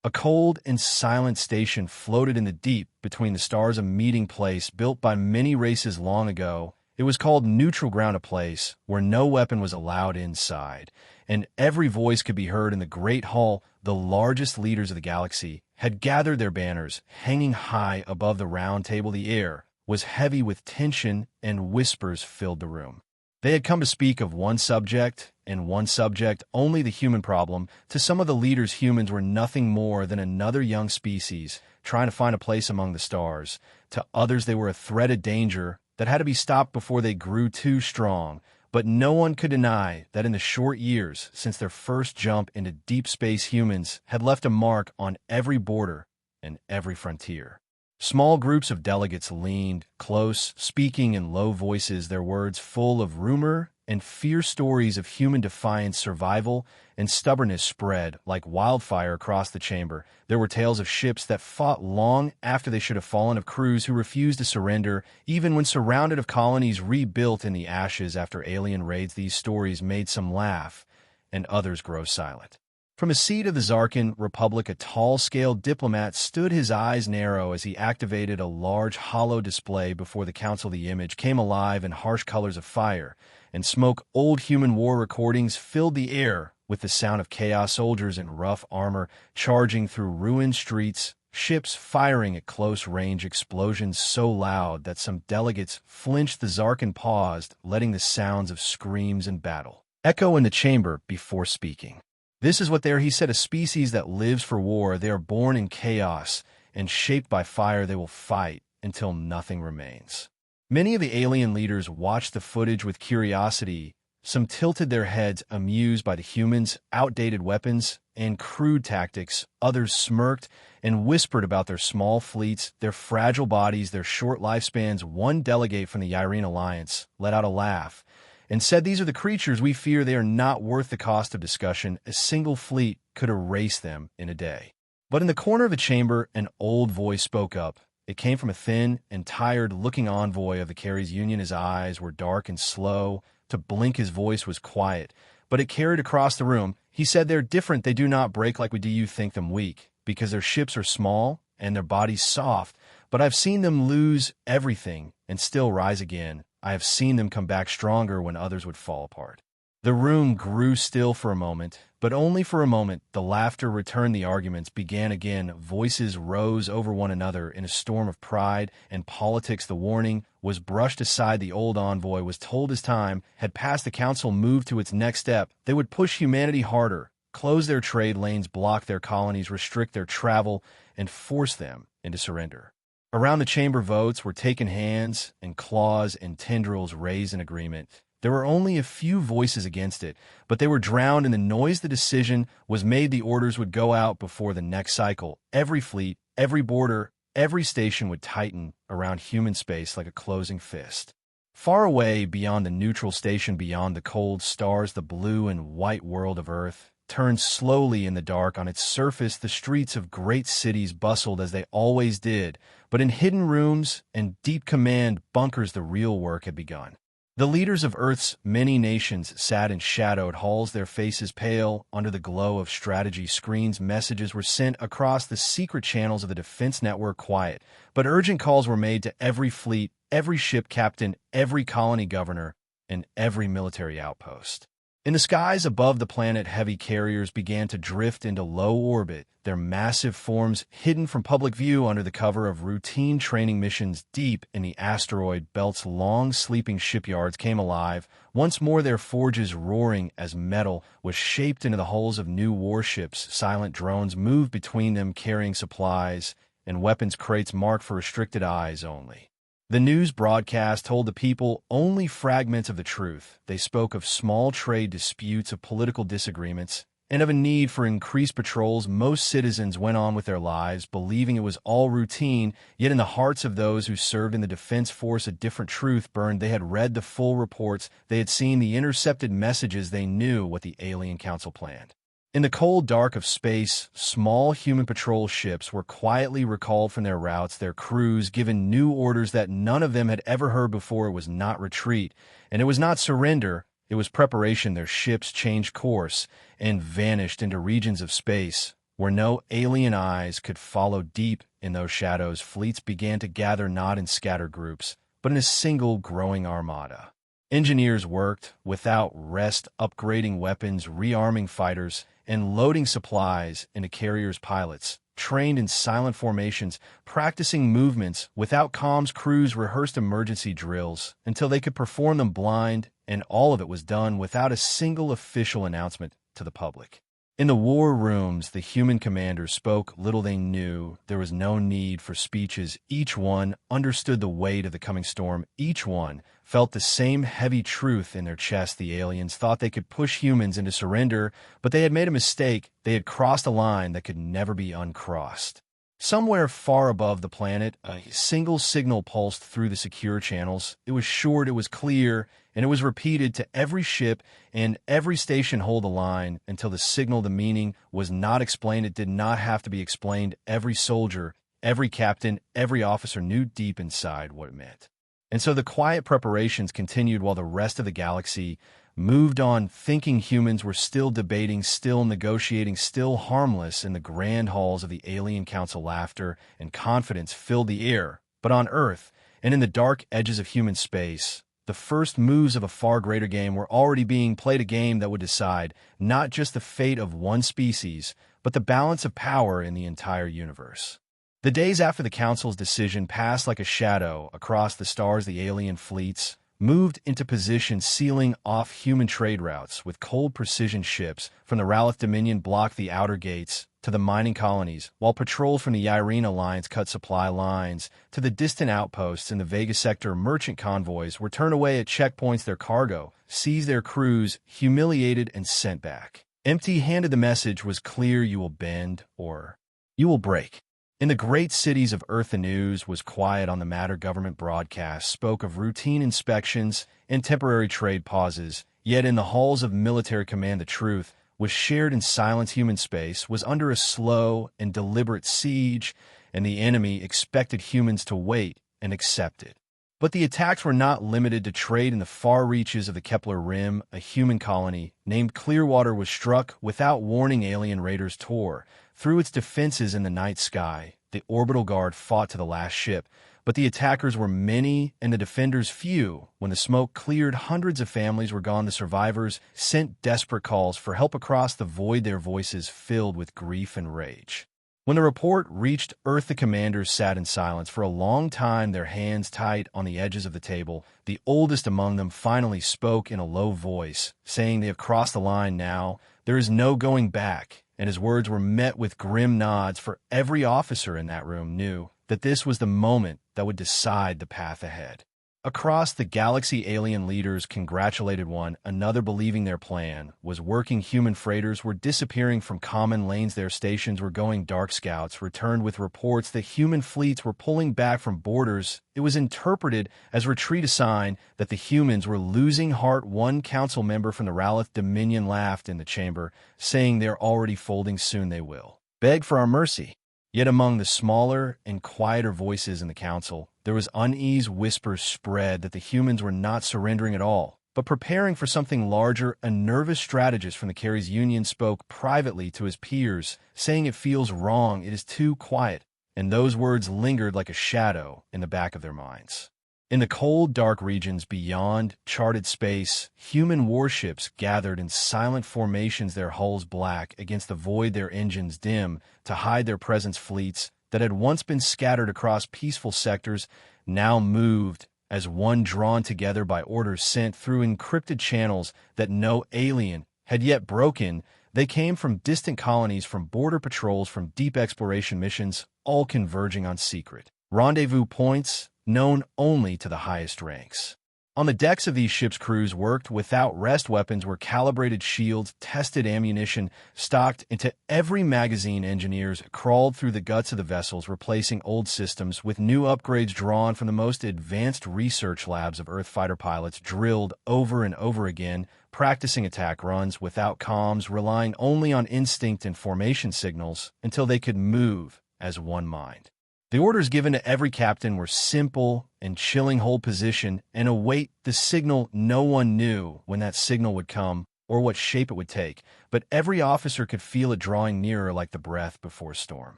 A cold and silent station floated in the deep between the stars, a meeting place built by many races long ago. It was called neutral ground, a place where no weapon was allowed inside, and every voice could be heard in the great hall. The largest leaders of the galaxy had gathered, their banners hanging high above the round table. The air was heavy with tension, and whispers filled the room. They had come to speak of one subject, and one subject only: the human problem. To some of the leaders, humans were nothing more than another young species trying to find a place among the stars. To others, they were a threat, a danger that had to be stopped before they grew too strong. But no one could deny that in the short years since their first jump into deep space, humans had left a mark on every border and every frontier. Small groups of delegates leaned close, speaking in low voices, their words full of rumor and fear. Stories of human defiance, survival, and stubbornness spread like wildfire across the chamber. There were tales of ships that fought long after they should have fallen, of crews who refused to surrender, even when surrounded, of colonies rebuilt in the ashes after alien raids. These stories made some laugh and others grow silent. From a seat of the Zarkan Republic, a tall, scaled diplomat stood, his eyes narrow as he activated a large hollow display before the council. The image came alive in harsh colors of fire and smoke. Old human war recordings filled the air with the sound of chaos, soldiers in rough armor charging through ruined streets, ships firing at close range, explosions so loud that some delegates flinched. The Zarkan paused, letting the sounds of screams and battle echo in the chamber before speaking. "This is what they are," he said, "a species that lives for war. They are born in chaos and shaped by fire. They will fight until nothing remains." Many of the alien leaders watched the footage with curiosity. Some tilted their heads, amused by the humans' outdated weapons and crude tactics. Others smirked and whispered about their small fleets, their fragile bodies, their short lifespans. One delegate from the Irene Alliance let out a laugh and said, "These are the creatures we fear. They are not worth the cost of discussion. A single fleet could erase them in a day." But in the corner of the chamber, an old voice spoke up. It came from a thin and tired-looking envoy of the Carries Union. His eyes were dark and slow. To blink, his voice was quiet, but it carried across the room. He said, "They're different. They do not break like we do. You think them weak because their ships are small and their bodies soft. But I've seen them lose everything and still rise again. I have seen them come back stronger when others would fall apart." The room grew still for a moment, but only for a moment. The laughter returned. The arguments began again. Voices rose over one another in a storm of pride and politics. The warning was brushed aside. The old envoy was told his time had passed. The council moved to its next step. They would push humanity harder, close their trade lanes, block their colonies, restrict their travel, and force them into surrender. Around the chamber, votes were taken, hands and claws and tendrils raised in agreement. There were only a few voices against it, but they were drowned in the noise. The decision was made. The orders would go out before the next cycle. Every fleet, every border, every station would tighten around human space like a closing fist. Far away beyond the neutral station, beyond the cold stars, the blue and white world of Earth turned slowly in the dark. On its surface, the streets of great cities bustled as they always did, but in hidden rooms and deep command bunkers, the real work had begun. The leaders of Earth's many nations sat in shadowed halls, their faces pale under the glow of strategy screens. Messages were sent across the secret channels of the defense network. Quiet, but urgent calls were made to every fleet, every ship captain, every colony governor, and every military outpost. In the skies above the planet, heavy carriers began to drift into low orbit, their massive forms hidden from public view under the cover of routine training missions. Deep in the asteroid belt's long sleeping shipyards came alive once more, their forges roaring as metal was shaped into the hulls of new warships. Silent drones moved between them, carrying supplies and weapons crates marked for restricted eyes only. The news broadcast told the people only fragments of the truth. They spoke of small trade disputes, of political disagreements, and of a need for increased patrols. Most citizens went on with their lives, believing it was all routine, yet in the hearts of those who served in the Defense Force, a different truth burned. They had read the full reports, they had seen the intercepted messages, they knew what the Alien Council planned. In the cold dark of space, small human patrol ships were quietly recalled from their routes, their crews given new orders that none of them had ever heard before. It was not retreat, and it was not surrender, it was preparation. Their ships changed course and vanished into regions of space Where no alien eyes could follow deep in those shadows, fleets began to gather not in scattered groups, but in a single growing armada. Engineers worked without rest, upgrading weapons, rearming fighters, and loading supplies into carriers. Pilots trained in silent formations, practicing movements without comms. Crews rehearsed emergency drills until they could perform them blind, and all of it was done without a single official announcement to the public. In the war rooms, the human commanders spoke little. They knew there was no need for speeches. Each one understood the weight of the coming storm. Each one felt the same heavy truth in their chest. The aliens thought they could push humans into surrender, but they had made a mistake. They had crossed a line that could never be uncrossed. Somewhere far above the planet, a single signal pulsed through the secure channels. It was short, it was clear, and it was repeated to every ship and every station. Hold the line until the signal. The meaning was not explained. It did not have to be explained. Every soldier, every captain, every officer knew deep inside what it meant. And so the quiet preparations continued while the rest of the galaxy moved on, thinking. Humans were still debating, still negotiating, still harmless in the grand halls of the Alien Council. Laughter and confidence filled the air. But on Earth, and in the dark edges of human space, the first moves of a far greater game were already being played, a game that would decide not just the fate of one species, but the balance of power in the entire universe. The days after the Council's decision passed like a shadow across the stars. The alien fleets moved into position, sealing off human trade routes with cold precision. Ships from the Ralph Dominion blocked the outer gates to the mining colonies, while patrols from the Irene Alliance cut supply lines to the distant outposts in the Vega sector. Merchant convoys were turned away at checkpoints, their cargo seized, their crews humiliated and sent back empty-handed. The message was clear: you will bend or you will break. In the great cities of Earth, the news was quiet on the matter. Government broadcasts spoke of routine inspections and temporary trade pauses, yet in the halls of military command the truth was shared in silence. Human space was under a slow and deliberate siege, and the enemy expected humans to wait and accept it. But the attacks were not limited to trade. In the far reaches of the Kepler Rim, a human colony named Clearwater was struck without warning. Alien raiders tore through its defenses in the night sky. The orbital guard fought to the last ship, but the attackers were many and the defenders few. When the smoke cleared, hundreds of families were gone. The survivors sent desperate calls for help across the void, their voices filled with grief and rage. When the report reached Earth, the commanders sat in silence for a long time, their hands tight on the edges of the table. The oldest among them finally spoke in a low voice, saying, "They have crossed the line now. There is no going back." And his words were met with grim nods, for every officer in that room knew that this was the moment that would decide the path ahead. Across the galaxy, alien leaders congratulated one another, believing their plan was working. Human freighters were disappearing from common lanes, their stations were going dark. Scouts returned with reports that human fleets were pulling back from borders. It was interpreted as retreat, a sign that the humans were losing heart. One council member from the Ralph Dominion laughed in the chamber, saying, "They're already folding, soon they will beg for our mercy." Yet among the smaller and quieter voices in the council, there was unease. Whispers spread that the humans were not surrendering at all, but preparing for something larger. A nervous strategist from the Carries Union spoke privately to his peers, saying, "It feels wrong, it is too quiet," and those words lingered like a shadow in the back of their minds. In the cold, dark regions beyond charted space, human warships gathered in silent formations, their hulls black against the void, their engines dim to hide their presence. Fleets that had once been scattered across peaceful sectors now moved as one, drawn together by orders sent through encrypted channels that no alien had yet broken. They came from distant colonies, from border patrols, from deep exploration missions, all converging on secret rendezvous points known only to the highest ranks. On the decks of these ships, crews worked without rest. Weapons were calibrated, shields, tested, ammunition stocked into every magazine. Engineers crawled through the guts of the vessels, replacing old systems with new upgrades drawn from the most advanced research labs of Earth. Fighter pilots drilled over and over again, practicing attack runs without comms, relying only on instinct and formation signals until they could move as one mind. The orders given to every captain were simple and chilling: hold position and await the signal. No one knew when that signal would come or what shape it would take, but every officer could feel it drawing nearer like the breath before storm.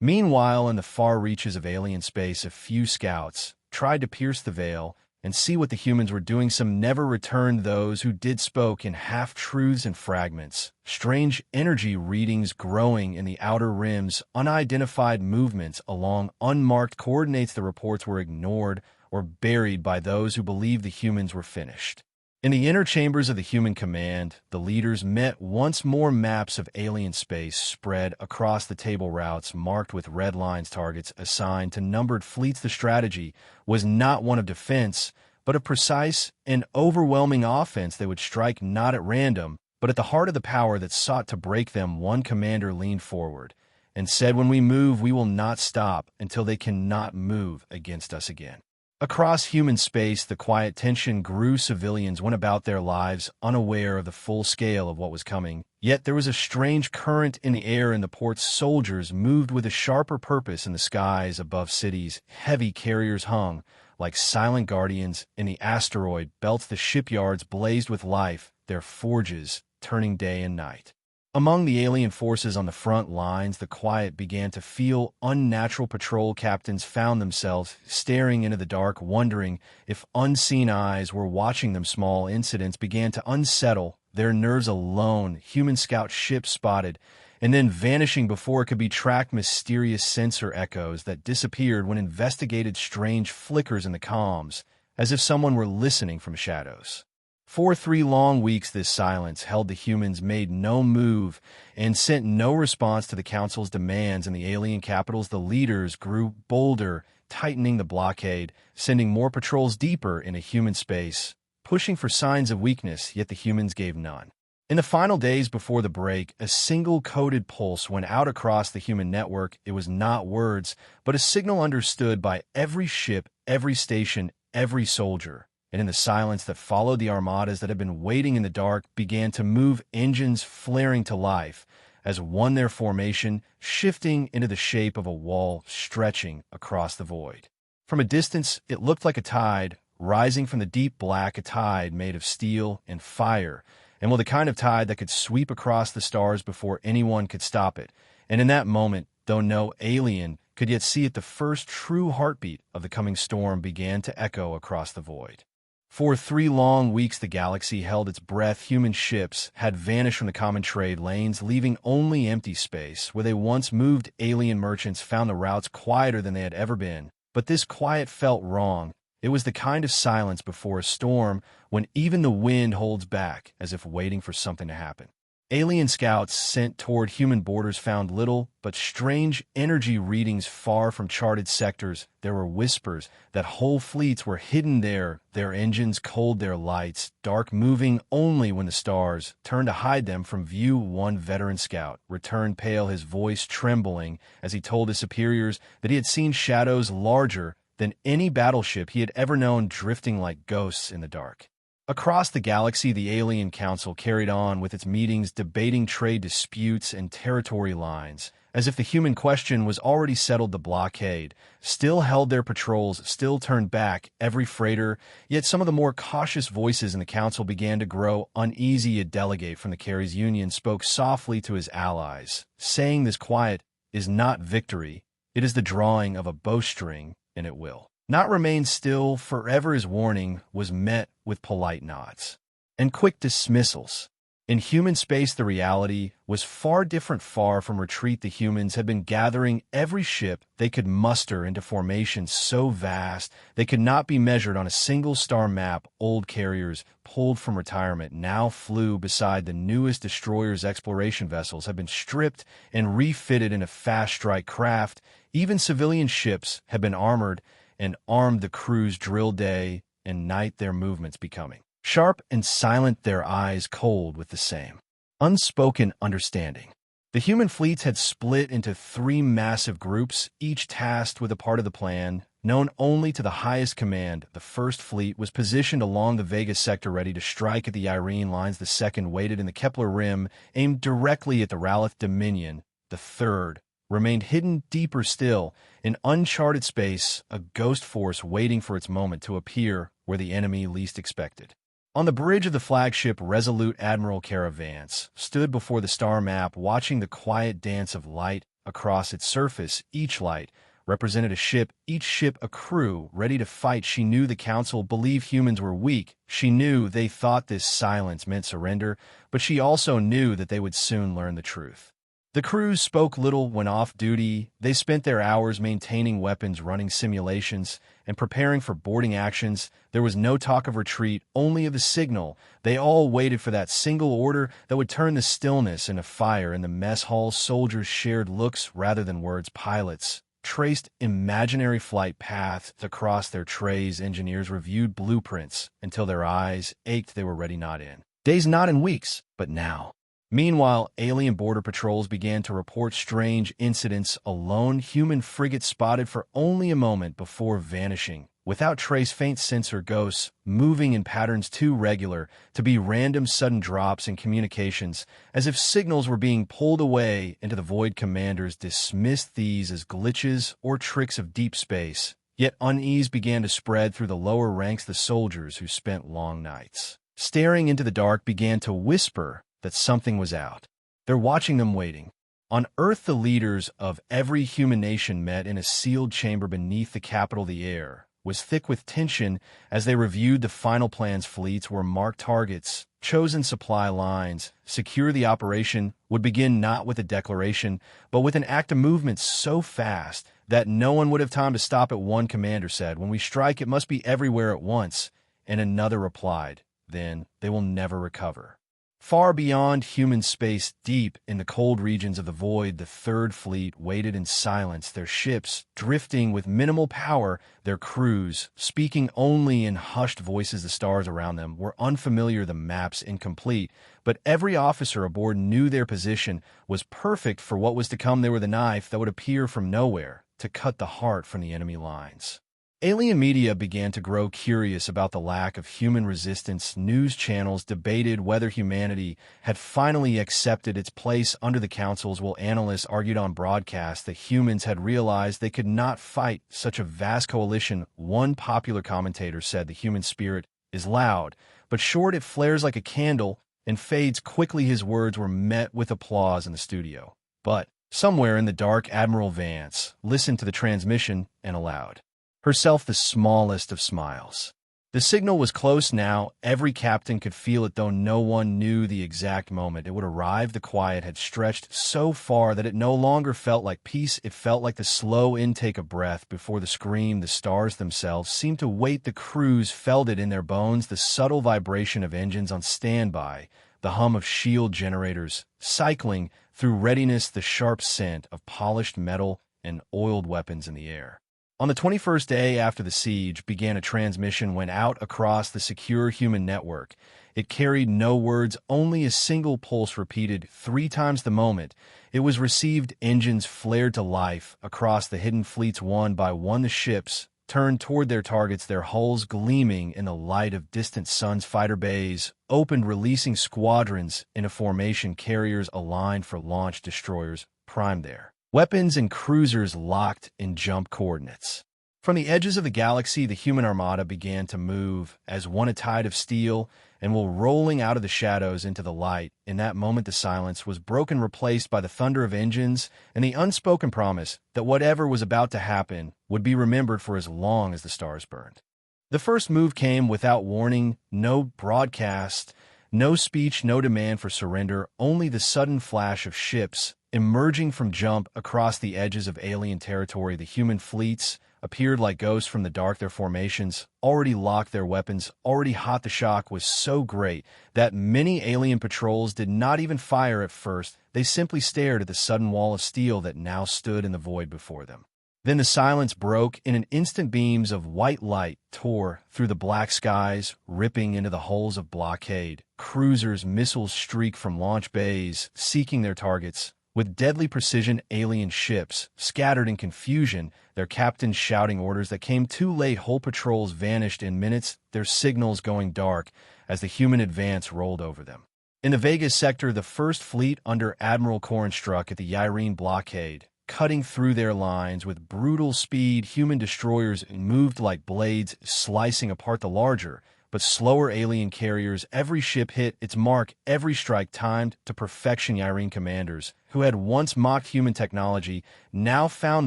Meanwhile, in the far reaches of alien space, a few scouts tried to pierce the veil and see what the humans were doing. Some never returned. Those who did spoke in half-truths and fragments. Strange energy readings growing in the outer rims, unidentified movements along unmarked coordinates. The reports were ignored or buried by those who believed the humans were finished. In the inner chambers of the human command, the leaders met once more. Maps of alien space spread across the table, routes marked with red lines, targets assigned to numbered fleets. The strategy was not one of defense, but of precise and overwhelming offense. They would strike not at random, but at the heart of the power that sought to break them. One commander leaned forward and said, "When we move, we will not stop until they cannot move against us again." Across human space, the quiet tension grew. Civilians went about their lives unaware of the full scale of what was coming. Yet there was a strange current in the air in the ports. Soldiers moved with a sharper purpose in the skies above cities. Heavy carriers hung like silent guardians in the asteroid belts. The shipyards blazed with life, their forges turning day and night. Among the alien forces on the front lines, the quiet began to feel unnatural. Patrol captains found themselves staring into the dark, wondering if unseen eyes were watching them. Small incidents began to unsettle their nerves. Alone, human scout ships spotted and then vanishing before it could be tracked. Mysterious sensor echoes that disappeared when investigated. Strange flickers in the comms, as if someone were listening from shadows. For 3 long weeks, this silence held. The humans made no move and sent no response to the Council's demands. In the alien capitals, the leaders grew bolder, tightening the blockade, sending more patrols deeper into human space, pushing for signs of weakness, yet the humans gave none. In the final days before the break, a single coded pulse went out across the human network. It was not words, but a signal understood by every ship, every station, every soldier. And in the silence that followed, the armadas that had been waiting in the dark began to move, engines flaring to life as one, their formation shifting into the shape of a wall stretching across the void. From a distance, it looked like a tide rising from the deep black, a tide made of steel and fire, and the kind of tide that could sweep across the stars before anyone could stop it. And in that moment, though no alien could yet see it, the first true heartbeat of the coming storm began to echo across the void. For 3 long weeks, the galaxy held its breath. Human ships had vanished from the common trade lanes, leaving only empty space. Where they once moved, alien merchants found the routes quieter than they had ever been. But this quiet felt wrong. It was the kind of silence before a storm, when even the wind holds back, as if waiting for something to happen. Alien scouts sent toward human borders found little but strange energy readings far from charted sectors. There were whispers that whole fleets were hidden there, their engines cold, their lights dark, moving only when the stars turned to hide them from view. One veteran scout returned pale, his voice trembling as he told his superiors that he had seen shadows larger than any battleship he had ever known, drifting like ghosts in the dark. Across the galaxy, the Alien Council carried on with its meetings, debating trade disputes and territory lines, as if the human question was already settled. The blockade still held their patrols, still turned back every freighter, yet some of the more cautious voices in the council began to grow uneasy. A delegate from the Carries Union spoke softly to his allies, saying, "This quiet is not victory. It is the drawing of a bowstring, and it will not remain still forever." His warning was met with polite nods and quick dismissals. In human space, the reality was far different. Far from retreat, the humans had been gathering every ship they could muster into formations so vast they could not be measured on a single star map. Old carriers, pulled from retirement, now flew beside the newest destroyers. Exploration vessels had been stripped and refitted into fast-strike craft. Even civilian ships had been armored and armed. The crews drilled day and night, their movements becoming sharp and silent, their eyes cold with the same unspoken understanding. The human fleets had split into 3 massive groups, each tasked with a part of the plan known only to the highest command. The first fleet was positioned along the Vega sector, ready to strike at the Irene lines. The second waited in the Kepler rim, aimed directly at the Ralith Dominion. The third remained hidden deeper still, in uncharted space, a ghost force waiting for its moment to appear where the enemy least expected. On the bridge of the flagship Resolute Admiral Caravance stood before the star map watching the quiet dance of light across its surface. Each light represented a ship, each ship a crew, ready to fight. She knew the Council believed humans were weak. She knew they thought this silence meant surrender, but she also knew that they would soon learn the truth. The crews spoke little when off duty. They spent their hours maintaining weapons, running simulations, and preparing for boarding actions. There was no talk of retreat, only of the signal. They all waited for that single order that would turn the stillness into fire. In the mess hall, soldiers shared looks rather than words. Pilots traced imaginary flight paths across their trays. Engineers reviewed blueprints until their eyes ached. They were ready, not in days, not in weeks, but now. Meanwhile, alien border patrols began to report strange incidents. A lone human frigate spotted for only a moment before vanishing, without trace. Faint sensor ghosts, moving in patterns too regular to be random. Sudden drops in communications, as if signals were being pulled away into the void. Commanders dismissed these as glitches or tricks of deep space. Yet unease began to spread through the lower ranks. The soldiers who spent long nights staring into the dark began to whisper that something was out. They're watching them, waiting. On Earth, the leaders of every human nation met in a sealed chamber beneath the capital. The air was thick with tension as they reviewed the final plans. Fleets were marked targets, chosen supply lines. Secure the operation would begin not with a declaration, but with an act of movement so fast that no one would have time to stop it. One commander said, "When we strike, it must be everywhere at once." And another replied, "Then they will never recover." Far beyond human space, deep in the cold regions of the void, the Third Fleet waited in silence, their ships drifting with minimal power, their crews speaking only in hushed voices. The stars around them were unfamiliar, the maps incomplete, but every officer aboard knew their position was perfect for what was to come. They were the knife that would appear from nowhere to cut the heart from the enemy lines. Alien media began to grow curious about the lack of human resistance. News channels debated whether humanity had finally accepted its place under the councils, while analysts argued on broadcast that humans had realized they could not fight such a vast coalition. One popular commentator said, "The human spirit is loud, but short. It flares like a candle and fades quickly." His words were met with applause in the studio. But somewhere in the dark, Admiral Vance listened to the transmission and allowed herself the smallest of smiles. The signal was close now. Every captain could feel it, though no one knew the exact moment it would arrive. The quiet had stretched so far that it no longer felt like peace. It felt like the slow intake of breath before the scream. The stars themselves seemed to wait. The crews felt it in their bones, the subtle vibration of engines on standby, the hum of shield generators cycling through readiness, the sharp scent of polished metal and oiled weapons in the air. On the 21st day after the siege began, a transmission went out across the secure human network. It carried no words, only a single pulse repeated 3 times the moment it was received. Engines flared to life across the hidden fleets. One by one, the ships turned toward their targets, their hulls gleaming in the light of distant suns. Fighter bays opened, releasing squadrons into formation. Carriers aligned for launch, destroyers primed there, weapons and cruisers locked in jump coordinates. From the edges of the galaxy, the human armada began to move as one, a tide of steel, and will rolling out of the shadows into the light. In that moment, the silence was broken, replaced by the thunder of engines and the unspoken promise that whatever was about to happen would be remembered for as long as the stars burned. The first move came without warning, no broadcast, no speech, no demand for surrender, only the sudden flash of ships emerging from jump across the edges of alien territory. The human fleets appeared like ghosts from the dark, their formations already locked, their weapons already hot. The shock was so great that many alien patrols did not even fire at first. They simply stared at the sudden wall of steel that now stood in the void before them. Then the silence broke. In an instant, beams of white light tore through the black skies, ripping into the hulls of blockade cruisers. Missiles streaked from launch bays, seeking their targets. With deadly precision, alien ships scattered in confusion, their captains shouting orders that came too late. Whole patrols vanished in minutes, their signals going dark as the human advance rolled over them. In the Vegas sector, the First Fleet under Admiral Corrin struck at the Yrene blockade, cutting through their lines with brutal speed. Human destroyers moved like blades, slicing apart the larger but slower alien carriers. Every ship hit its mark, every strike timed to perfection. Irene commanders, who had once mocked human technology, now found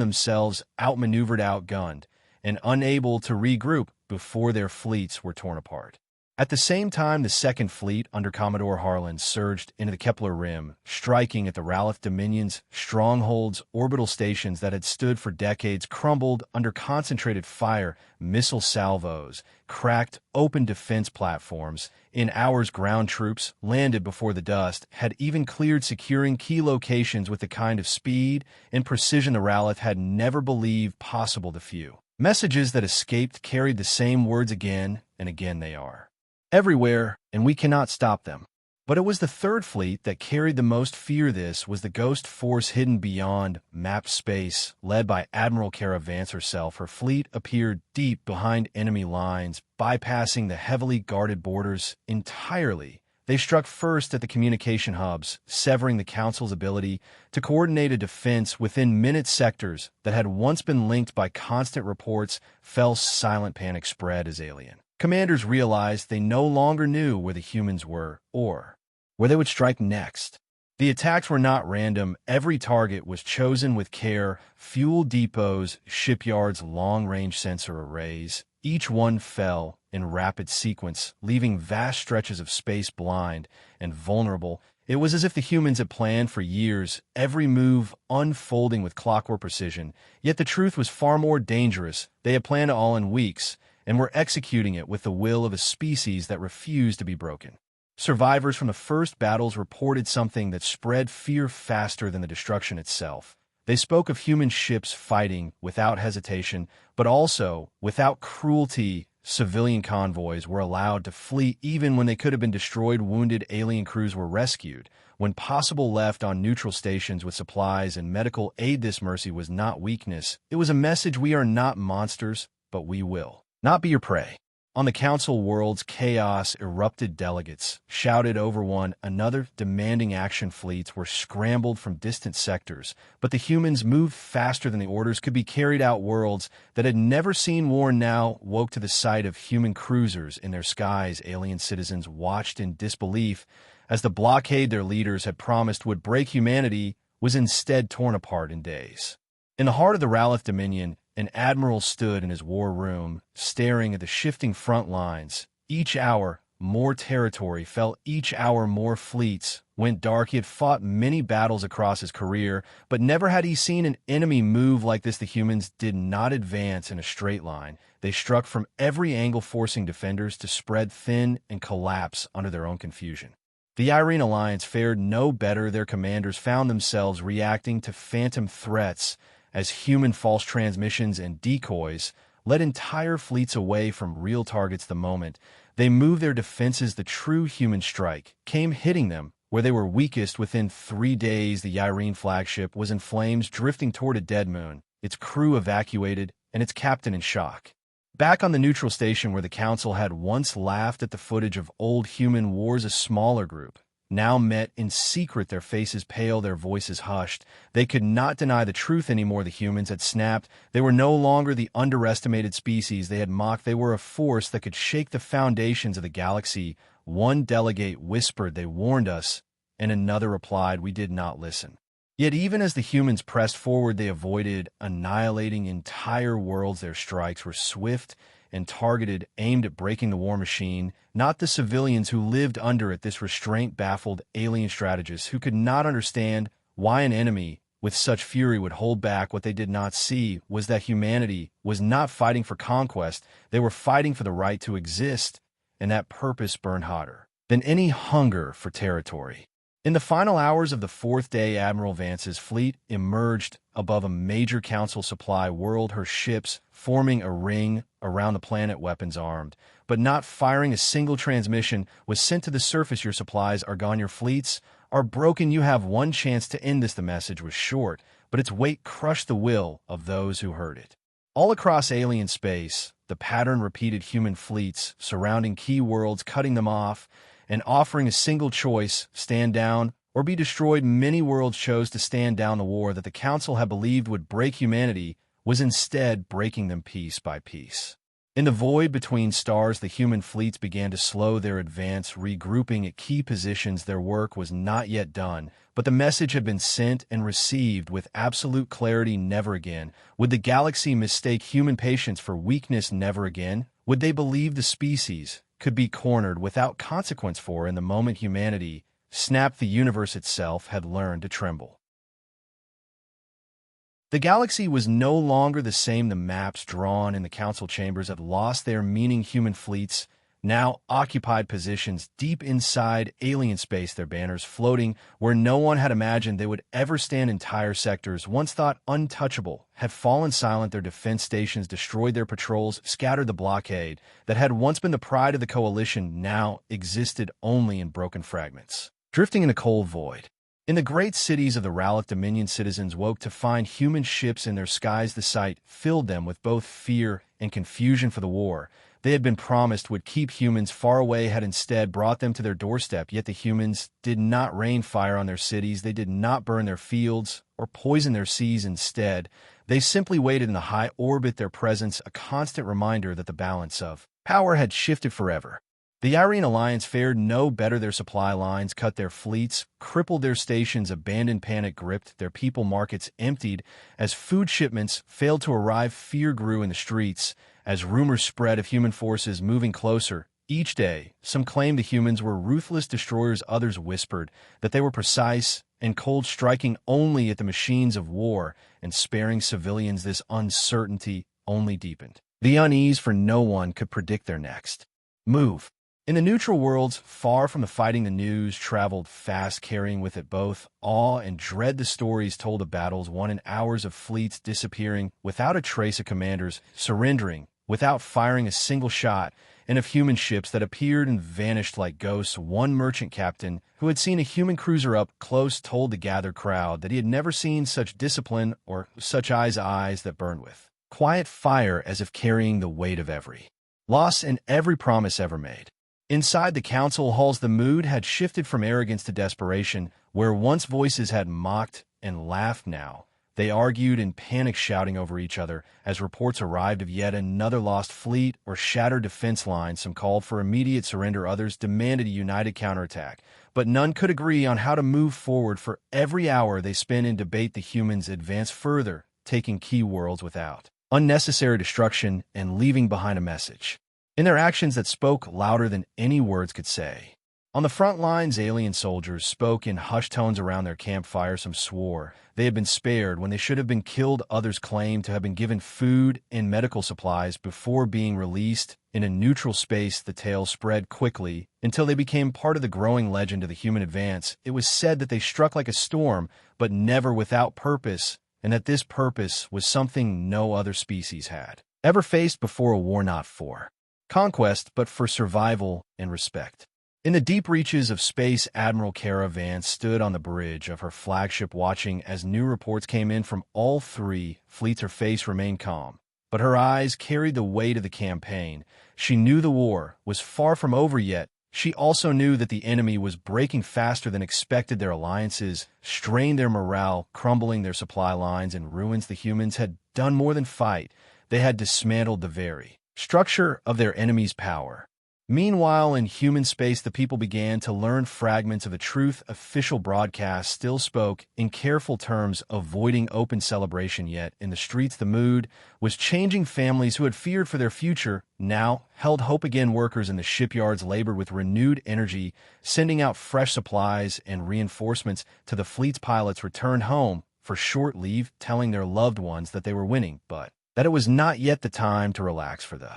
themselves outmaneuvered, outgunned, and unable to regroup before their fleets were torn apart. At the same time, the Second Fleet, under Commodore Harlan, surged into the Kepler Rim, striking at the Ralph Dominion's strongholds. Orbital stations that had stood for decades crumbled under concentrated fire. Missile salvos cracked open defense platforms. In hours, ground troops landed before the dust had even cleared, securing key locations with the kind of speed and precision the Ralph had never believed possible to few. Messages that escaped carried the same words again and again. They are everywhere, and we cannot stop them. But it was the Third Fleet that carried the most fear. This was the ghost force hidden beyond mapped space, led by Admiral Kara Vance herself. Her fleet appeared deep behind enemy lines, bypassing the heavily guarded borders entirely. They struck first at the communication hubs, severing the Council's ability to coordinate a defense within minutes. Sectors that had once been linked by constant reports fell silent. Panic spread as alien commanders realized they no longer knew where the humans were or where they would strike next. The attacks were not random. Every target was chosen with care. Fuel depots, shipyards, long-range sensor arrays. Each one fell in rapid sequence, leaving vast stretches of space blind and vulnerable. It was as if the humans had planned for years, every move unfolding with clockwork precision. Yet the truth was far more dangerous. They had planned it all in weeks, and were executing it with the will of a species that refused to be broken. Survivors from the first battles reported something that spread fear faster than the destruction itself. They spoke of human ships fighting without hesitation, but also without cruelty. Civilian convoys were allowed to flee even when they could have been destroyed. Wounded alien crews were rescued, when possible left on neutral stations with supplies and medical aid. This mercy was not weakness. It was a message: we are not monsters, but we will not be your prey. On the Council worlds, chaos erupted. Delegates shouted over one another, demanding action. Fleets were scrambled from distant sectors, but the humans moved faster than the orders could be carried out. Worlds that had never seen war now woke to the sight of human cruisers in their skies. Alien citizens watched in disbelief as the blockade their leaders had promised would break humanity was instead torn apart in days. In the heart of the Ralph Dominion, an admiral stood in his war room, staring at the shifting front lines. Each hour, more territory fell. Each hour, more fleets went dark. He had fought many battles across his career, but never had he seen an enemy move like this. The humans did not advance in a straight line. They struck from every angle, forcing defenders to spread thin and collapse under their own confusion. The Irene Alliance fared no better. Their commanders found themselves reacting to phantom threats as human false transmissions and decoys led entire fleets away from real targets. The moment they moved their defenses, the true human strike came, hitting them where they were weakest. Within 3 days, the Irene flagship was in flames, drifting toward a dead moon, its crew evacuated and its captain in shock. Back on the neutral station where the Council had once laughed at the footage of old human wars, a smaller group now met in secret, their faces pale, their voices hushed. They could not deny the truth anymore. The humans had snapped. They were no longer the underestimated species they had mocked. They were a force that could shake the foundations of the galaxy. One delegate whispered, "They warned us," and another replied, "We did not listen." Yet even as the humans pressed forward, they avoided annihilating entire worlds. Their strikes were swift and targeted, aimed at breaking the war machine, not the civilians who lived under it. This restraint baffled alien strategists who could not understand why an enemy with such fury would hold back. What they did not see was that humanity was not fighting for conquest. They were fighting for the right to exist, and that purpose burned hotter than any hunger for territory. In the final hours of the fourth day, Admiral Vance's fleet emerged above a major Council supply world, her ships forming a ring around the planet, weapons armed, but not firing a single transmission, was sent to the surface. "Your supplies are gone. Your fleets are broken. You have one chance to end this." The message was short, but its weight crushed the will of those who heard it. All across alien space, the pattern repeated: human fleets surrounding key worlds, cutting them off, and offering a single choice: stand down or be destroyed. Many worlds chose to stand down. The war that the Council had believed would break humanity was instead breaking them piece by piece. In the void between stars, the human fleets began to slow their advance, regrouping at key positions. Their work was not yet done, but the message had been sent and received with absolute clarity. Never again would the galaxy mistake human patience for weakness. Never again would they believe the species could be cornered without consequence, for in the moment humanity snapped, the universe itself had learned to tremble. The galaxy was no longer the same. The maps drawn in the council chambers had lost their meaning. Human fleets now occupied positions deep inside alien space, their banners floating where no one had imagined they would ever stand. Entire sectors, once thought untouchable, had fallen silent. Their defense stations destroyed, their patrols scattered. The blockade that had once been the pride of the coalition now existed only in broken fragments, drifting in a cold void. In the great cities of the Rallic Dominion, citizens woke to find human ships in their skies. The sight filled them with both fear and confusion, for the war they had been promised would keep humans far away had instead brought them to their doorstep. Yet the humans did not rain fire on their cities, they did not burn their fields or poison their seas. Instead, they simply waited in the high orbit, their presence a constant reminder that the balance of power had shifted forever. The Irene Alliance fared no better. Their supply lines cut, their fleets crippled, their stations abandoned, panic gripped, their people markets emptied as food shipments failed to arrive. Fear grew in the streets as rumors spread of human forces moving closer. Each day, some claimed the humans were ruthless destroyers, others whispered that they were precise and cold, striking only at the machines of war and sparing civilians. This uncertainty only deepened the unease, for no one could predict their next move. In the neutral worlds, far from the fighting, the news traveled fast, carrying with it both awe and dread. The stories told of battles won in hours, of fleets disappearing without a trace, of commanders surrendering without firing a single shot, and of human ships that appeared and vanished like ghosts. One merchant captain who had seen a human cruiser up close told the gathered crowd that he had never seen such discipline or such eyes that burned with quiet fire, as if carrying the weight of every loss and every promise ever made. Inside the council halls, the mood had shifted from arrogance to desperation. Where once voices had mocked and laughed, now they argued in panic, shouting over each other as reports arrived of yet another lost fleet or shattered defense line. Some called for immediate surrender, others demanded a united counterattack, but none could agree on how to move forward. For every hour they spent in debate, the humans advanced further, taking key worlds without unnecessary destruction and leaving behind a message in their actions that spoke louder than any words could say. On the front lines, alien soldiers spoke in hushed tones around their campfire. Some swore they had been spared when they should have been killed. Others claimed to have been given food and medical supplies before being released. In a neutral space, the tales spread quickly until they became part of the growing legend of the human advance. It was said that they struck like a storm, but never without purpose, and that this purpose was something no other species had ever faced before. A war not for conquest, but for survival and respect. In the deep reaches of space, Admiral Kara Vance stood on the bridge of her flagship, watching as new reports came in from all three fleets. Her face remained calm, but her eyes carried the weight of the campaign. She knew the war was far from over yet. She also knew that the enemy was breaking faster than expected. Their alliances strained their morale, crumbling their supply lines in ruins. The humans had done more than fight. They had dismantled the very structure of their enemy's power. Meanwhile, in human space, the people began to learn fragments of the truth. Official broadcasts still spoke in careful terms, avoiding open celebration. Yet in the streets, the mood was changing. Families who had feared for their future now held hope again. Workers in the shipyards labored with renewed energy, sending out fresh supplies and reinforcements to the fleet's. Pilots returned home for short leave, telling their loved ones that they were winning, but that it was not yet the time to relax, for the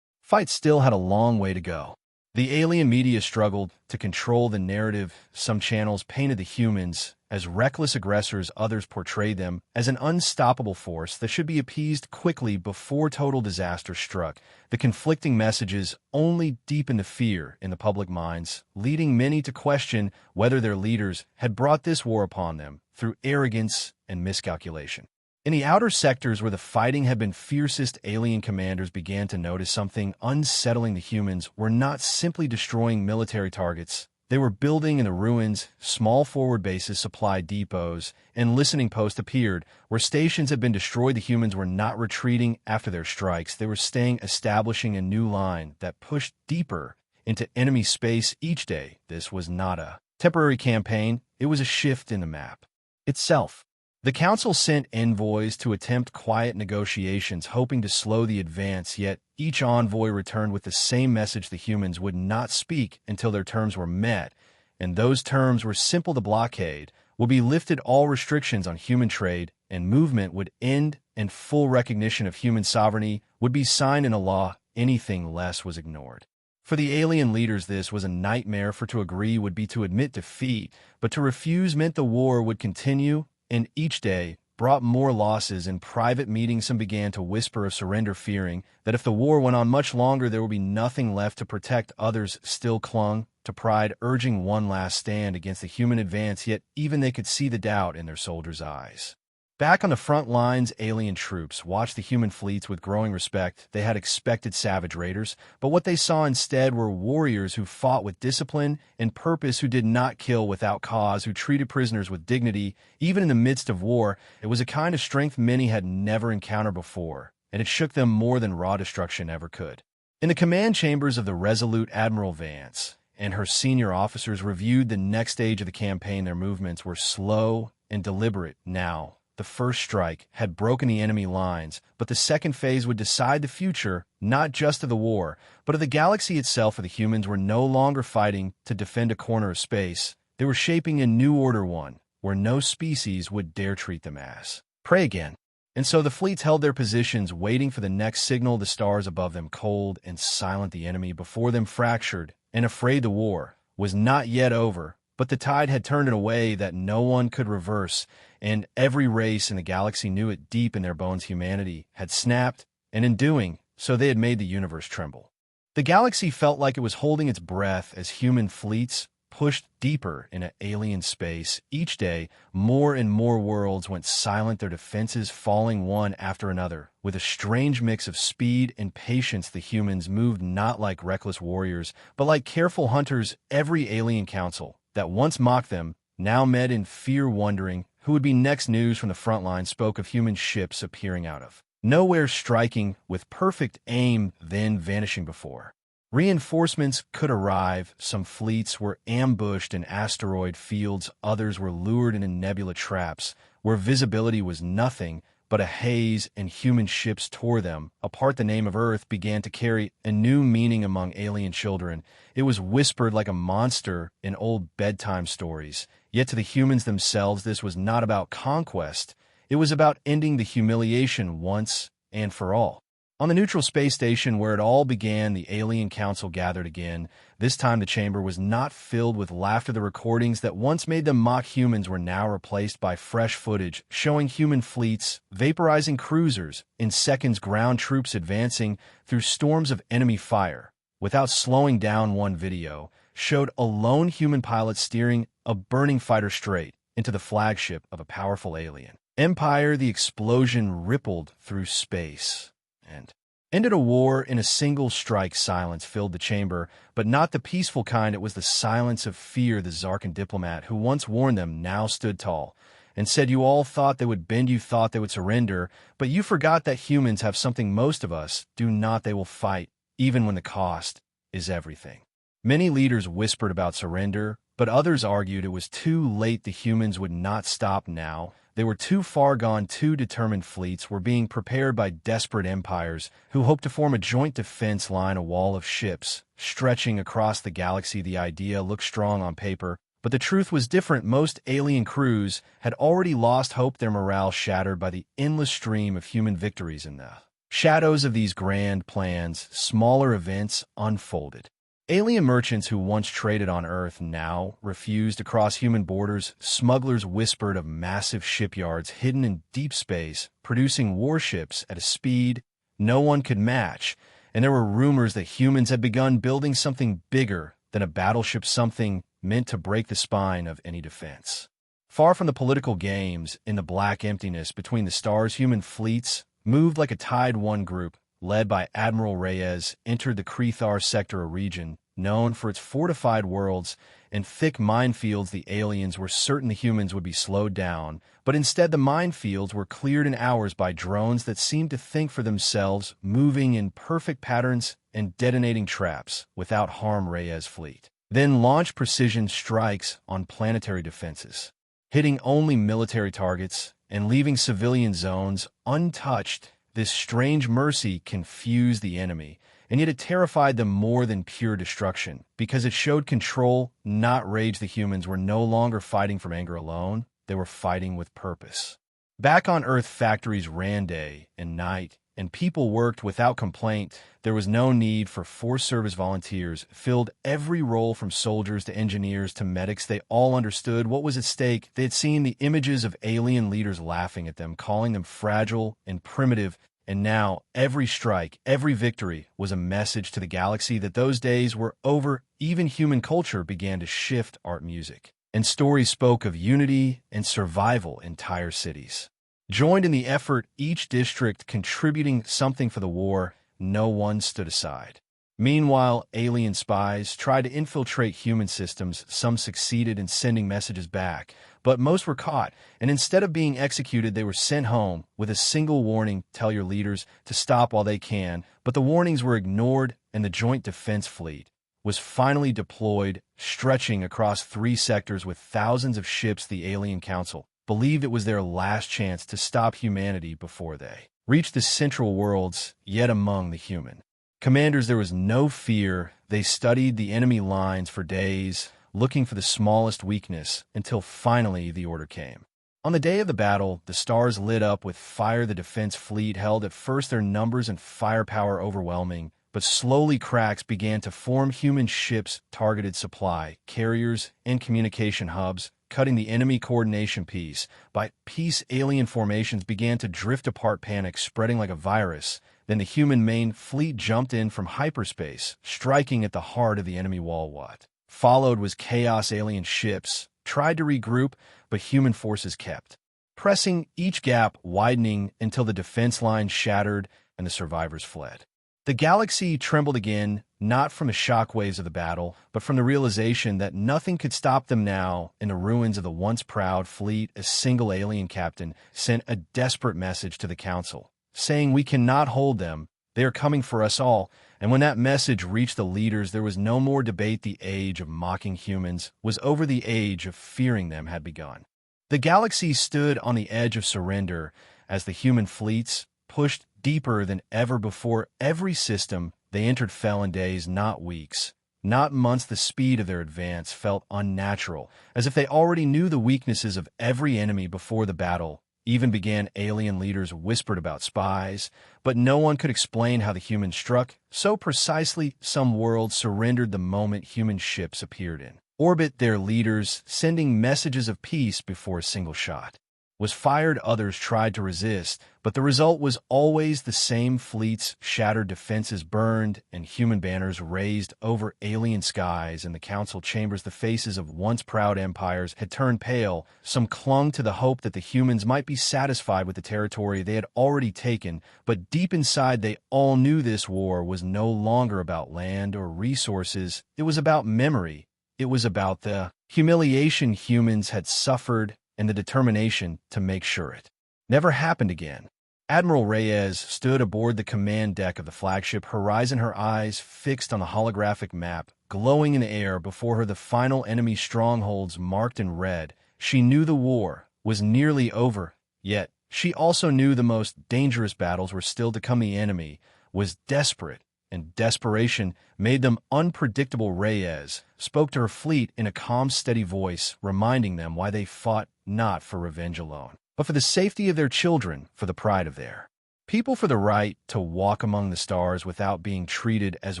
fight still had a long way to go. The alien media struggled to control the narrative. Some channels painted the humans as reckless aggressors, others portrayed them as an unstoppable force that should be appeased quickly before total disaster struck. The conflicting messages only deepened the fear in the public minds, leading many to question whether their leaders had brought this war upon them through arrogance and miscalculation. In the outer sectors where the fighting had been fiercest, alien commanders began to notice something unsettling. The humans were not simply destroying military targets, They were building in the ruins, small forward bases supplied depots, and listening posts appeared. Where stations had been destroyed, the humans were not retreating after their strikes. They were staying, establishing a new line that pushed deeper into enemy space each day. This was not a temporary campaign, it was a shift in the map itself. The council sent envoys to attempt quiet negotiations, hoping to slow the advance, yet each envoy returned with the same message: the humans would not speak until their terms were met, and those terms were simple: the blockade would be lifted, all restrictions on human trade and movement would end, and full recognition of human sovereignty would be signed into law. Anything less was ignored. For the alien leaders, this was a nightmare, for to agree would be to admit defeat, but to refuse meant the war would continue, and each day brought more losses. In private meetings, some began to whisper of surrender, fearing that if the war went on much longer, there would be nothing left to protect. Others still clung to pride, urging one last stand against the human advance, yet even they could see the doubt in their soldiers' eyes. Back on the front lines, alien troops watched the human fleets with growing respect. They had expected savage raiders, but what they saw instead were warriors who fought with discipline and purpose, who did not kill without cause, who treated prisoners with dignity, even in the midst of war. It was a kind of strength many had never encountered before, and it shook them more than raw destruction ever could. In the command chambers of the resolute Admiral Vance and her senior officers reviewed the next stage of the campaign. Their movements were slow and deliberate now. The first strike had broken the enemy lines, but the second phase would decide the future, not just of the war, but of the galaxy itself. For the humans were no longer fighting to defend a corner of space. They were shaping a new order, one where no species would dare treat them as prey again. And so the fleets held their positions, waiting for the next signal. The stars above them, cold and silent, the enemy before them fractured and afraid. The war was not yet over, but the tide had turned in a way that no one could reverse, and every race in the galaxy knew it deep in their bones. Humanity had snapped, and in doing so they had made the universe tremble. The galaxy felt like it was holding its breath as human fleets pushed deeper into alien space. Each day, more and more worlds went silent, their defenses falling one after another. With a strange mix of speed and patience, the humans moved not like reckless warriors, but like careful hunters. Every alien council that once mocked them now met in fear, wondering who would be next. News from the front line spoke of human ships appearing out of nowhere, striking with perfect aim, then vanishing before reinforcements could arrive. Some fleets were ambushed in asteroid fields, others were lured into nebula traps where visibility was nothing but a haze, and human ships tore them apart. The name of Earth began to carry a new meaning among alien children. It was whispered like a monster in old bedtime stories. Yet to the humans themselves, this was not about conquest. It was about ending the humiliation once and for all. On the neutral space station where it all began, the alien council gathered again. This time the chamber was not filled with laughter. The recordings that once made them mock humans were now replaced by fresh footage showing human fleets vaporizing cruisers in seconds, ground troops advancing through storms of enemy fire without slowing down. One video showed a lone human pilot steering a burning fighter straight into the flagship of a powerful alien empire. The explosion rippled through space and ended a war in a single strike. Silence filled the chamber, but not the peaceful kind. It was the silence of fear. The Zarkan diplomat who once warned them now stood tall and said, "You all thought they would bend, you thought they would surrender, but you forgot that humans have something most of us do not. They will fight, even when the cost is everything." Many leaders whispered about surrender, but others argued it was too late. The humans would not stop now. They were too far gone. Two determined fleets were being prepared by desperate empires who hoped to form a joint defense line, a wall of ships stretching across the galaxy. The idea looked strong on paper, but the truth was different. Most alien crews had already lost hope, their morale shattered by the endless stream of human victories. In the shadows of these grand plans, smaller events unfolded. Alien merchants who once traded on Earth now refused to cross human borders. Smugglers whispered of massive shipyards hidden in deep space, producing warships at a speed no one could match. And there were rumors that humans had begun building something bigger than a battleship, something meant to break the spine of any defense. Far from the political games, in the black emptiness between the stars, human fleets moved like a tide. One group, led by Admiral Reyes, entered the Krethar sector, a region known for its fortified worlds In thick minefields, the aliens were certain the humans would be slowed down, but instead the minefields were cleared in hours by drones that seemed to think for themselves, moving in perfect patterns and detonating traps without harm Reyes' fleet. Then launch precision strikes on planetary defenses, hitting only military targets and leaving civilian zones untouched. This strange mercy confused the enemy, and yet it terrified them more than pure destruction, because it showed control, not rage. The humans were no longer fighting from anger alone, they were fighting with purpose. Back on Earth, factories ran day and night, and people worked without complaint. There was no need for Forest Service volunteers, filled every role from soldiers to engineers to medics. They all understood what was at stake. They had seen the images of alien leaders laughing at them, calling them fragile and primitive, and now every strike, every victory was a message to the galaxy that those days were over. Even human culture began to shift. Art, music, and stories spoke of unity and survival. Entire cities joined in the effort, each district contributing something for the war. No one stood aside. Meanwhile, alien spies tried to infiltrate human systems. Some succeeded in sending messages back, but most were caught, and instead of being executed, they were sent home with a single warning: tell your leaders to stop while they can. But the warnings were ignored, and the Joint Defense Fleet was finally deployed, stretching across 3 sectors with thousands of ships. The Alien Council believed it was their last chance to stop humanity before they reached the central worlds. Yet among the human commanders there was no fear. They studied the enemy lines for days, looking for the smallest weakness, until finally the order came. On the day of the battle, the stars lit up with fire. The defense fleet held. At first their numbers and firepower overwhelming, but slowly cracks began to form. Human ships targeted supply carriers and communication hubs, cutting the enemy coordination piece by piece. Alien formations began to drift apart, panic spreading like a virus. Then the human main fleet jumped in from hyperspace, striking at the heart of the enemy wall. What followed was chaos. Alien ships tried to regroup, but human forces kept pressing, each gap widening until the defense line shattered and the survivors fled. The galaxy trembled again, not from the shockwaves of the battle, but from the realization that nothing could stop them now. In the ruins of the once proud fleet, a single alien captain sent a desperate message to the council, saying, "We cannot hold them. They are coming for us all." And when that message reached the leaders, there was no more debate. The age of mocking humans was over. The age of fearing them had begun. The galaxy stood on the edge of surrender as the human fleets pushed deeper than ever before. Every system they entered fell in days, not weeks, not months. The speed of their advance felt unnatural, as if they already knew the weaknesses of every enemy before the battle even began. Alien leaders whispered about spies, but no one could explain how the humans struck so precisely. Some worlds surrendered the moment human ships appeared in orbit, their leaders sending messages of peace before a single shot was fired. Others tried to resist, but the result was always the same: fleets shattered, defenses burned, and human banners raised over alien skies. In the council chambers, the faces of once proud empires had turned pale. Some clung to the hope that the humans might be satisfied with the territory they had already taken, but deep inside they all knew this war was no longer about land or resources. It was about memory. It was about the humiliation humans had suffered and the determination to make sure it never happened again. Admiral Reyes stood aboard the command deck of the flagship Horizon, her eyes fixed on the holographic map glowing in the air before her, the final enemy strongholds marked in red. She knew the war was nearly over, yet she also knew the most dangerous battles were still to come. The enemy was desperate, and desperation made them unpredictable. Reyes spoke to her fleet in a calm, steady voice, reminding them why they fought, not for revenge alone, but for the safety of their children, for the pride of their people, for the right to walk among the stars without being treated as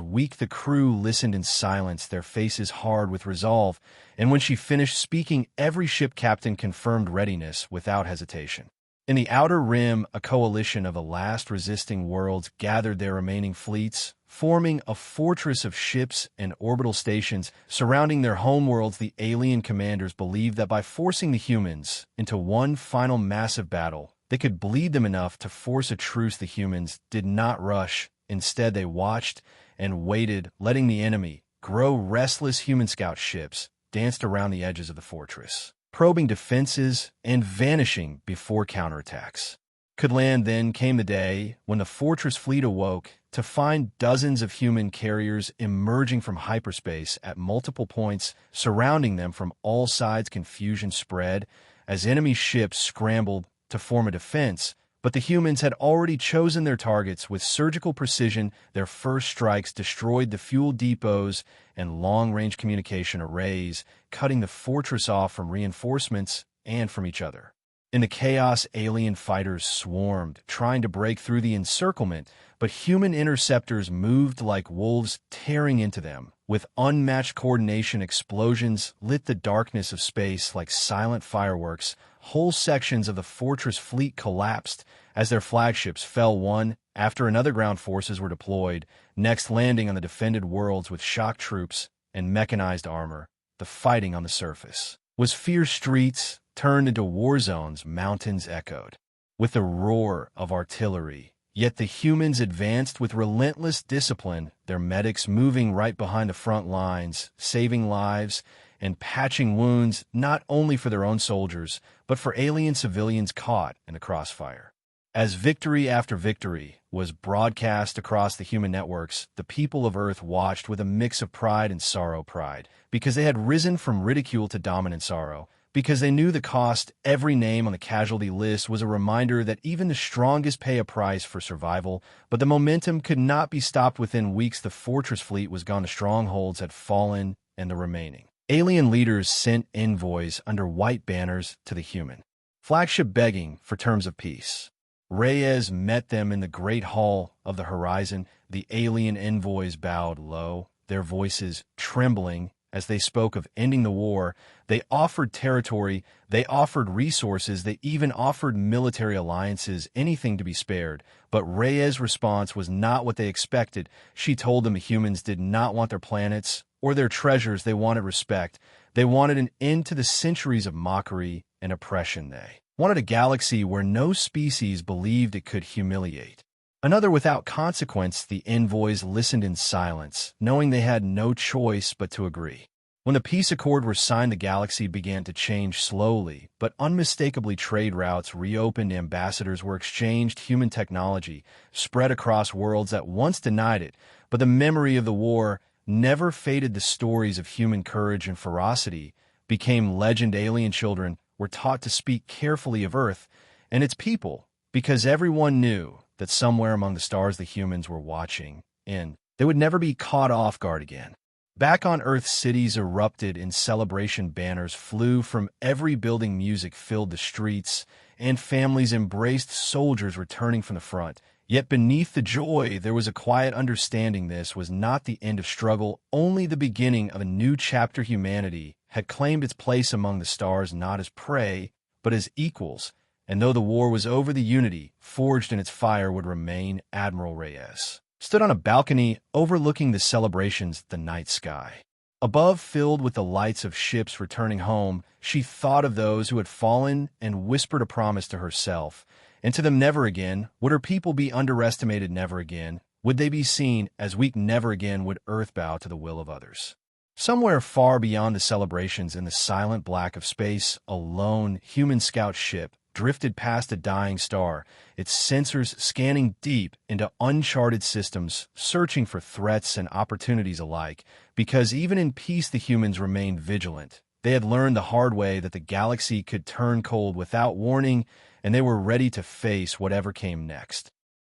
weak. The crew listened in silence, their faces hard with resolve, and when she finished speaking, every ship captain confirmed readiness without hesitation. In the outer rim, a coalition of the last resisting worlds gathered their remaining fleets, forming a fortress of ships and orbital stations surrounding their homeworlds. The alien commanders believed that by forcing the humans into one final massive battle, they could bleed them enough to force a truce. The humans did not rush. Instead, they watched and waited, letting the enemy grow restless. Human scout ships danced around the edges of the fortress, probing defenses and vanishing before counterattacks. Then came the day when the fortress fleet awoke to find dozens of human carriers emerging from hyperspace at multiple points, surrounding them from all sides. Confusion spread as enemy ships scrambled to form a defense, but the humans had already chosen their targets with surgical precision. Their first strikes destroyed the fuel depots and long-range communication arrays, cutting the fortress off from reinforcements and from each other. In the chaos, alien fighters swarmed, trying to break through the encirclement, but human interceptors moved like wolves, tearing into them. With unmatched coordination, explosions lit the darkness of space like silent fireworks. Whole sections of the fortress fleet collapsed as their flagships fell one after another. Ground forces were deployed, next landing on the defended worlds with shock troops and mechanized armor. The fighting on the surface was fierce. Streets turned into war zones, mountains echoed with the roar of artillery. Yet the humans advanced with relentless discipline, their medics moving right behind the front lines, saving lives and patching wounds not only for their own soldiers, but for alien civilians caught in the crossfire. As victory after victory was broadcast across the human networks, the people of Earth watched with a mix of pride and sorrow. Pride, because they had risen from ridicule to dominant; sorrow, because they knew the cost. Every name on the casualty list was a reminder that even the strongest pay a price for survival, but the momentum could not be stopped. Within weeks, the fortress fleet was gone. The strongholds had fallen, and the remaining alien leaders sent envoys under white banners to the human flagship begging for terms of peace. Reyes met them in the great hall of the horizon. The alien envoys bowed low, their voices trembling as they spoke of ending the war. They offered territory, they offered resources, they even offered military alliances, anything to be spared. But Reyes' response was not what they expected. She told them the humans did not want their planets or their treasures. They wanted respect. They wanted an end to the centuries of mockery and oppression. They wanted a galaxy where no species believed it could humiliate another without consequence. The envoys listened in silence, knowing they had no choice but to agree. When the peace accord was signed, the galaxy began to change slowly, but unmistakably. Trade routes reopened, ambassadors were exchanged, human technology spread across worlds that once denied it. But the memory of the war never faded. The stories of human courage and ferocity became legend. Alien children were taught to speak carefully of Earth and its people, because everyone knew that somewhere among the stars the humans were watching, and they would never be caught off guard again. Back on Earth, cities erupted in celebration. Banners flew from every building, music filled the streets, and families embraced soldiers returning from the front. Yet beneath the joy, there was a quiet understanding. This was not the end of struggle, only the beginning of a new chapter. Humanity had claimed its place among the stars, not as prey, but as equals. And though the war was over, the unity forged in its fire would remain. Admiral Reyes stood on a balcony overlooking the celebrations. The night sky above filled with the lights of ships returning home. She thought of those who had fallen and whispered a promise to herself and to them. Never again would her people be underestimated. Never again would they be seen as weak. Never again would Earth bow to the will of others. Somewhere far beyond the celebrations, in the silent black of space, a lone human scout ship drifted past a dying star, its sensors scanning deep into uncharted systems, searching for threats and opportunities alike. Because even in peace, the humans remained vigilant. They had learned the hard way that the galaxy could turn cold without warning, and they were ready to face whatever came next.